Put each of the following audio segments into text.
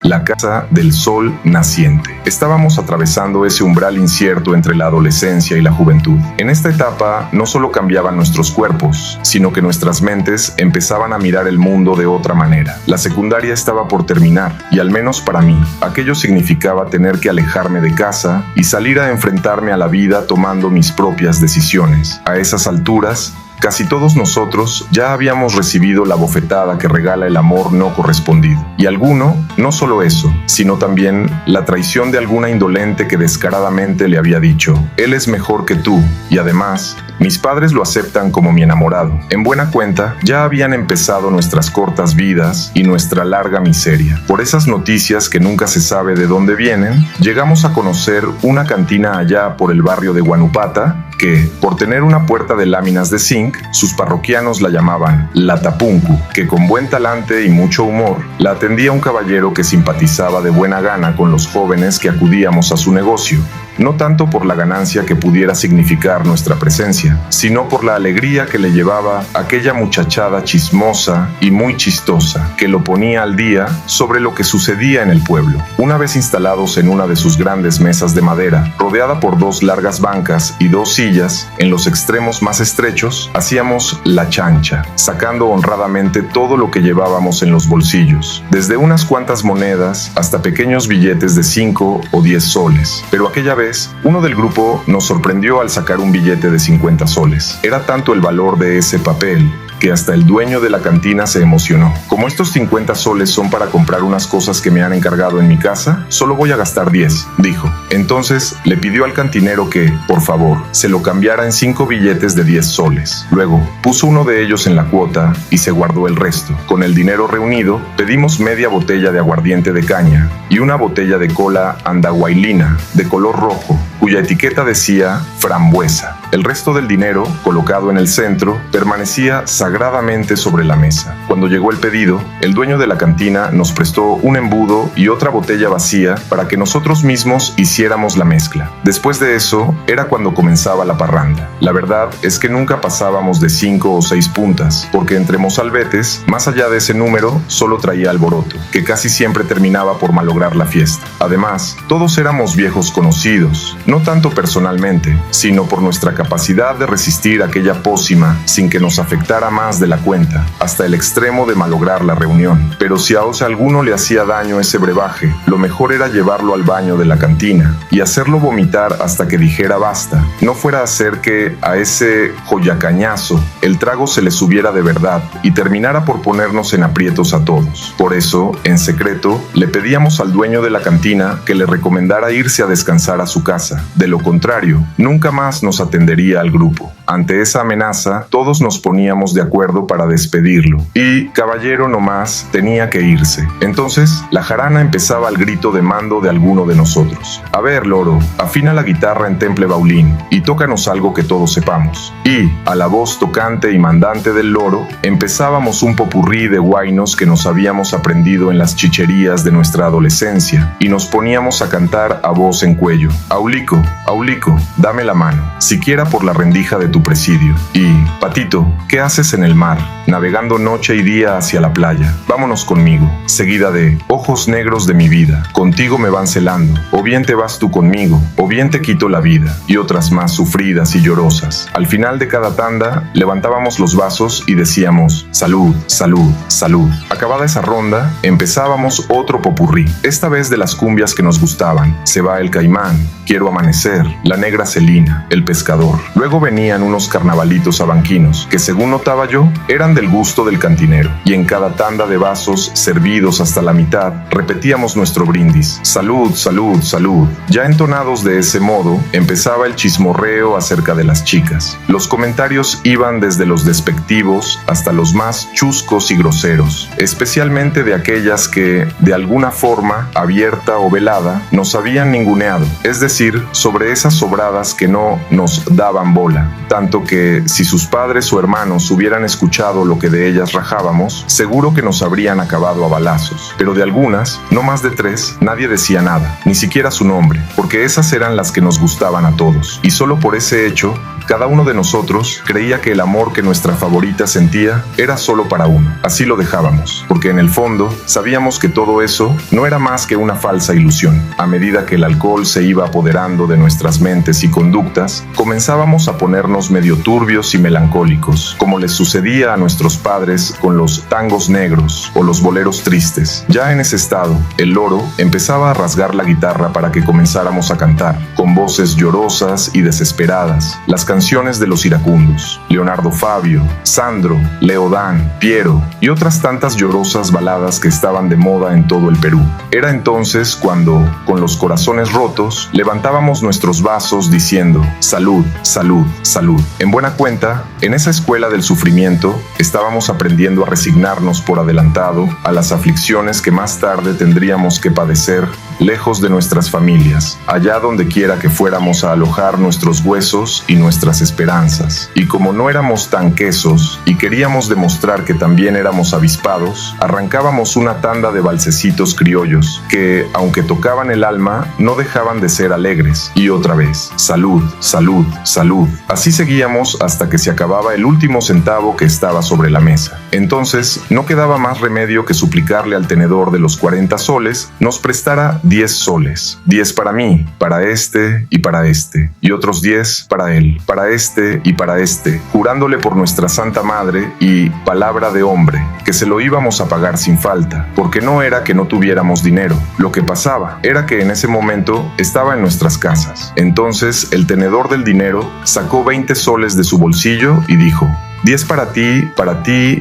la casa del sol naciente. Estábamos atravesando ese umbral incierto entre la adolescencia y la juventud. En esta etapa no solo cambiaban nuestros cuerpos, sino que nuestras mentes empezaban a mirar el mundo de otra manera. La secundaria estaba por terminar, y al menos para mí, aquello significaba tener que alejarme de casa y salir a enfrentarme a la vida tomando mis propias decisiones. A esas alturas, casi todos nosotros ya habíamos recibido la bofetada que regala el amor no correspondido. Y alguno, no solo eso, sino también la traición de alguna indolente que descaradamente le había dicho: él es mejor que tú, y además, mis padres lo aceptan como mi enamorado. En buena cuenta, ya habían empezado nuestras cortas vidas y nuestra larga miseria. Por esas noticias que nunca se sabe de dónde vienen, llegamos a conocer una cantina allá por el barrio de Guanupata, que, por tener una puerta de láminas de zinc, sus parroquianos la llamaban La Tapunku, que con buen talante y mucho humor, la atendía un caballero que simpatizaba de buena gana con los jóvenes que acudíamos a su negocio. No tanto por la ganancia que pudiera significar nuestra presencia, sino por la alegría que le llevaba aquella muchachada chismosa y muy chistosa, que lo ponía al día sobre lo que sucedía en el pueblo. Una vez instalados en una de sus grandes mesas de madera, rodeada por dos largas bancas y dos sillas, en los extremos más estrechos, hacíamos la chancha, sacando honradamente todo lo que llevábamos en los bolsillos, desde unas cuantas monedas hasta pequeños billetes de 5 o 10 soles. Pero aquella vez, uno del grupo nos sorprendió al sacar un billete de 50 soles. Era tanto el valor de ese papel que hasta el dueño de la cantina se emocionó. Como estos 50 soles son para comprar unas cosas que me han encargado en mi casa, solo voy a gastar 10, dijo. Entonces le pidió al cantinero que, por favor, se lo cambiara en 5 billetes de 10 soles. Luego puso uno de ellos en la cuota y se guardó el resto. Con el dinero reunido, pedimos media botella de aguardiente de caña y una botella de cola andahuaylina de color rojo, cuya etiqueta decía frambuesa. El resto del dinero, colocado en el centro, permanecía sagradamente sobre la mesa. Cuando llegó el pedido, el dueño de la cantina nos prestó un embudo y otra botella vacía para que nosotros mismos hiciéramos la mezcla. Después de eso, era cuando comenzaba la parranda. La verdad es que nunca pasábamos de 5 o 6 puntas, porque entre mozalbetes, más allá de ese número, solo traía alboroto, que casi siempre terminaba por malograr la fiesta. Además, todos éramos viejos conocidos, no tanto personalmente, sino por nuestra capacidad de resistir aquella pócima sin que nos afectara más de la cuenta, hasta el extremo de malograr la reunión. Pero si a alguno le hacía daño ese brebaje, lo mejor era llevarlo al baño de la cantina y hacerlo vomitar hasta que dijera basta. No fuera a hacer que a ese joyacañazo el trago se le subiera de verdad y terminara por ponernos en aprietos a todos. Por eso, en secreto, le pedíamos al dueño de la cantina que le recomendara irse a descansar a su casa. De lo contrario, nunca más nos atendería al grupo. Ante esa amenaza, todos nos poníamos de acuerdo para despedirlo, y caballero nomás tenía que irse. Entonces, la jarana empezaba al grito de mando de alguno de nosotros. A ver, loro, afina la guitarra en temple baulín y tócanos algo que todos sepamos. Y, a la voz tocante y mandante del loro, empezábamos un popurrí de huainos que nos habíamos aprendido en las chicherías de nuestra adolescencia, y nos poníamos a cantar a voz en cuello. Aulico, Aulico, dame la mano, siquiera por la rendija de tu presidio. Y, Patito, ¿qué haces en el mar? Navegando noche y día hacia la playa. Vámonos conmigo. Seguida de ojos negros de mi vida. Contigo me van celando. O bien te vas tú conmigo, o bien te quito la vida. Y otras más sufridas y llorosas. Al final de cada tanda, levantábamos los vasos y decíamos: salud, salud, salud. Acabada esa ronda, empezábamos otro popurrí. Esta vez de las cumbias que nos gustaban. Se va el caimán, quiero amanecer, la negra Celina, el pescador. Luego venían unos carnavalitos abanquinos, que según notaba yo, eran del gusto del cantinero. Y en cada tanda de vasos, servidos hasta la mitad, repetíamos nuestro brindis: salud, salud, salud. Ya entonados de ese modo, empezaba el chismorreo acerca de las chicas. Los comentarios iban desde los despectivos hasta los más chuscos y groseros, especialmente de aquellas que, de alguna forma, abierta o velada, nos habían ninguneado, es decir, sobre esas sobradas que no nos daban bola, tanto que, si sus padres o hermanos hubieran escuchado lo que de ellas rajábamos, seguro que nos habrían acabado a balazos. Pero de algunas, no más de 3, nadie decía nada, ni siquiera su nombre, porque esas eran las que nos gustaban a todos, y solo por ese hecho Cada uno de nosotros creía que el amor que nuestra favorita sentía era solo para uno. Así lo dejábamos, porque en el fondo sabíamos que todo eso no era más que una falsa ilusión. A medida que el alcohol se iba apoderando de nuestras mentes y conductas, comenzábamos a ponernos medio turbios y melancólicos, como les sucedía a nuestros padres con los tangos negros o los boleros tristes. Ya en ese estado, el loro empezaba a rasgar la guitarra para que comenzáramos a cantar, con voces llorosas y desesperadas, las canciones de los iracundos, Leonardo Fabio, Sandro, Leodán, Piero y otras tantas llorosas baladas que estaban de moda en todo el Perú. Era entonces cuando, con los corazones rotos, levantábamos nuestros vasos diciendo: salud, salud, salud. En buena cuenta, en esa escuela del sufrimiento, estábamos aprendiendo a resignarnos por adelantado a las aflicciones que más tarde tendríamos que padecer lejos de nuestras familias, allá donde quiera que fuéramos a alojar nuestros huesos y nuestras esperanzas. Y como no éramos tan quesos y queríamos demostrar que también éramos avispados, arrancábamos una tanda de valsecitos criollos que, aunque tocaban el alma, no dejaban de ser alegres. Y otra vez, salud, salud, salud. Así seguíamos hasta que se acababa el último centavo que estaba sobre la mesa. Entonces, no quedaba más remedio que suplicarle al tenedor de los 40 soles nos prestara 10 soles. 10 para mí, para este y para este, y otros 10 para él, para este y para este, jurándole por nuestra Santa Madre y palabra de hombre que se lo íbamos a pagar sin falta, porque no era que no tuviéramos dinero. Lo que pasaba era que en ese momento estaba en nuestras casas. Entonces el tenedor del dinero sacó 20 soles de su bolsillo y dijo: 10 para ti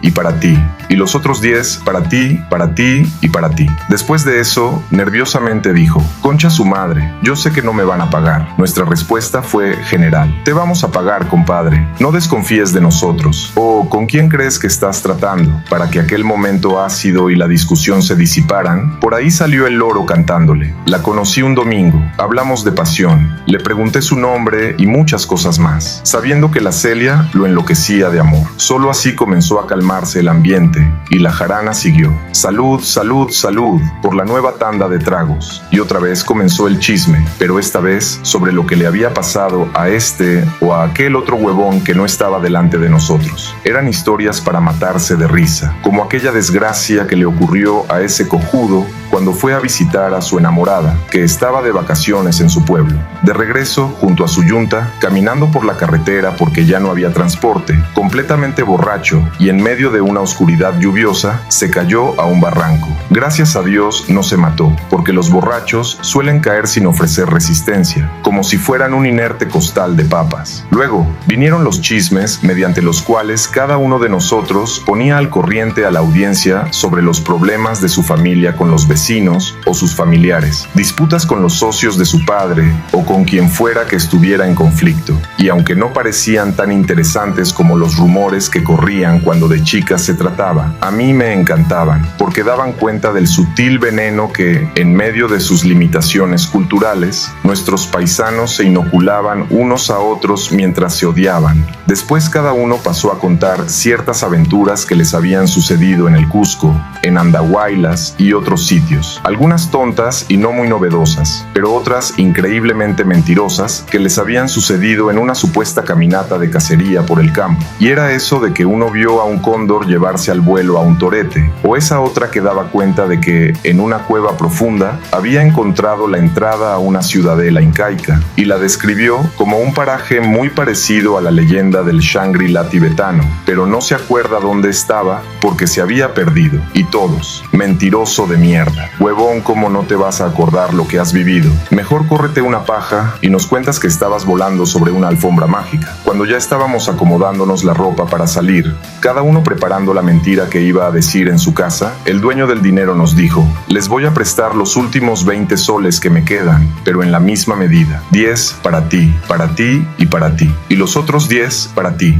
y para ti, y los otros 10 para ti y para ti. Después de eso, nerviosamente dijo: concha su madre, yo sé que no me van a pagar. Nuestra respuesta fue general: te vamos a pagar, compadre, no desconfíes de nosotros. ¿O con quién crees que estás tratando? Para que aquel momento ácido y la discusión se disiparan, por ahí salió el loro cantándole. La conocí un domingo, hablamos de pasión, le pregunté su nombre y muchas cosas más, sabiendo que la Celia lo enloquecía de amor. Solo así comenzó a calmarse el ambiente y la jarana siguió. Salud, salud, salud por la nueva tanda de tragos. Y otra vez comenzó el chisme, pero esta vez sobre lo que le había pasado a este o a aquel otro huevón que no estaba delante de nosotros. Eran historias para matarse de risa, como aquella desgracia que le ocurrió a ese cojudo cuando fue a visitar a su enamorada, que estaba de vacaciones en su pueblo. De regreso, junto a su yunta, caminando por la carretera porque ya no había transporte, completamente borracho y en medio de una oscuridad lluviosa, se cayó a un barranco. Gracias a Dios no se mató, porque los borrachos suelen caer sin ofrecer resistencia, como si fueran un inerte costal de papas. Luego, vinieron los chismes mediante los cuales cada uno de nosotros ponía al corriente a la audiencia sobre los problemas de su familia con los vecinos o sus familiares, disputas con los socios de su padre o con quien fuera que estuviera en conflicto. Y aunque no parecían tan interesantes como los rumores que corrían cuando de chicas se trataba, a mí me encantaban, porque daban cuenta del sutil veneno que, en medio de sus limitaciones culturales, nuestros paisanos se inoculaban unos a otros mientras se odiaban. Después cada uno pasó a contar ciertas aventuras que les habían sucedido en el Cusco, en Andahuaylas y otros sitios, algunas tontas y no muy novedosas, pero otras increíblemente mentirosas que les habían sucedido en una supuesta caminata de cacería por el campo. Y era eso de que uno vio a un cóndor llevarse al vuelo a un torete, o esa otra que daba cuenta de que en una cueva profunda había encontrado la entrada a una ciudadela incaica, y la describió como un paraje muy parecido a la leyenda del Shangri-La tibetano, pero no se acuerda dónde estaba porque se había perdido. Y todos: mentiroso de mierda, huevón, ¿cómo no te vas a acordar lo que has vivido? Mejor córrete una paja y nos cuentas que estabas volando sobre una alfombra mágica. Cuando ya estábamos acomodándonos la ropa para salir, cada uno preparando la mentira que iba a decir en su casa, el dueño del dinero nos dijo: les voy a prestar los últimos 20 soles que me quedan, pero en la misma medida. 10 para ti y para ti, y los otros 10 para ti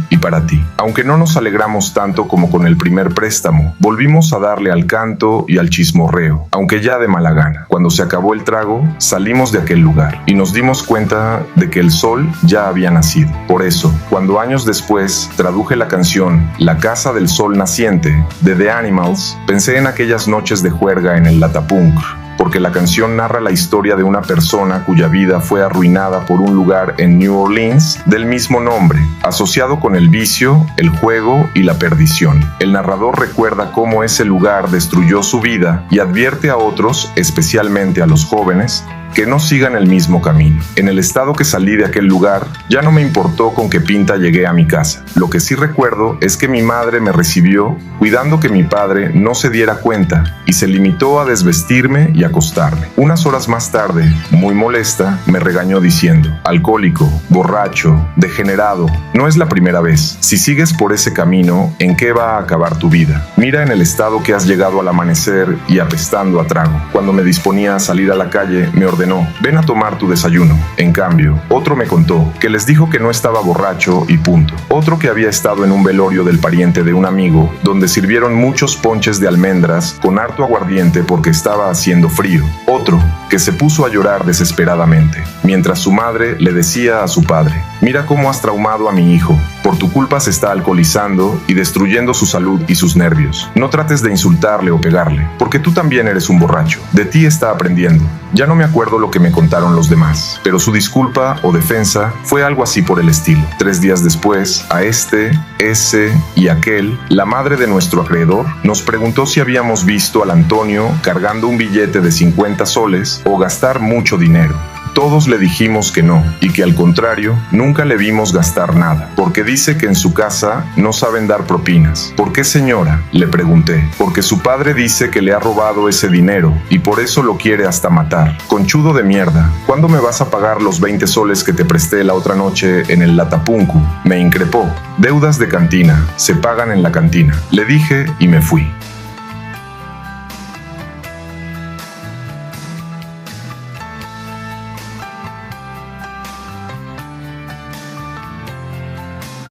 y para ti. Aunque no nos alegramos tanto como con el primer préstamo, volvimos a darle al canto y al chismorreo, aunque ya de mala gana. Cuando se acabó el trago, salimos de aquel lugar y nos dimos cuenta de que el sol ya había nacido. Por eso, cuando años después traduje la canción La Casa del Sol Naciente de The Animals, pensé en aquellas noches de juerga en el Latapunk, porque la canción narra la historia de una persona cuya vida fue arruinada por un lugar en New Orleans del mismo nombre, asociado con el vicio, el juego y la perdición. El narrador recuerda cómo ese lugar destruyó su vida y advierte a otros, especialmente a los jóvenes, que no sigan el mismo camino. En el estado que salí de aquel lugar, ya no me importó con qué pinta llegué a mi casa. Lo que sí recuerdo es que mi madre me recibió cuidando que mi padre no se diera cuenta y se limitó a desvestirme y acostarme. Unas horas más tarde, muy molesta, me regañó diciendo: alcohólico, borracho, degenerado, no es la primera vez. Si sigues por ese camino, ¿en qué va a acabar tu vida? Mira en el estado que has llegado al amanecer y apestando a trago. Cuando me disponía a salir a la calle, me ordenó: ven a tomar tu desayuno. En cambio, otro me contó que les dijo que no estaba borracho y punto. Otro que había estado en un velorio del pariente de un amigo, donde sirvieron muchos ponches de almendras con harto aguardiente porque estaba haciendo frío. Otro que se puso a llorar desesperadamente, mientras su madre le decía a su padre: mira cómo has traumado a mi hijo. Por tu culpa se está alcoholizando y destruyendo su salud y sus nervios. No trates de insultarle o pegarle, porque tú también eres un borracho. De ti está aprendiendo. Ya no me acuerdo lo que me contaron los demás, pero su disculpa o defensa fue algo así por el estilo. 3 días después, a ese y aquel, la madre de nuestro acreedor, nos preguntó si habíamos visto al Antonio cargando un billete de 50 soles o gastar mucho dinero. Todos le dijimos que no, y que al contrario, nunca le vimos gastar nada, porque dice que en su casa no saben dar propinas. ¿Por qué, señora?, le pregunté. Porque su padre dice que le ha robado ese dinero, y por eso lo quiere hasta matar. Conchudo de mierda, ¿cuándo me vas a pagar los 20 soles que te presté la otra noche en el Latapunku? Me increpó. Deudas de cantina, se pagan en la cantina, le dije y me fui.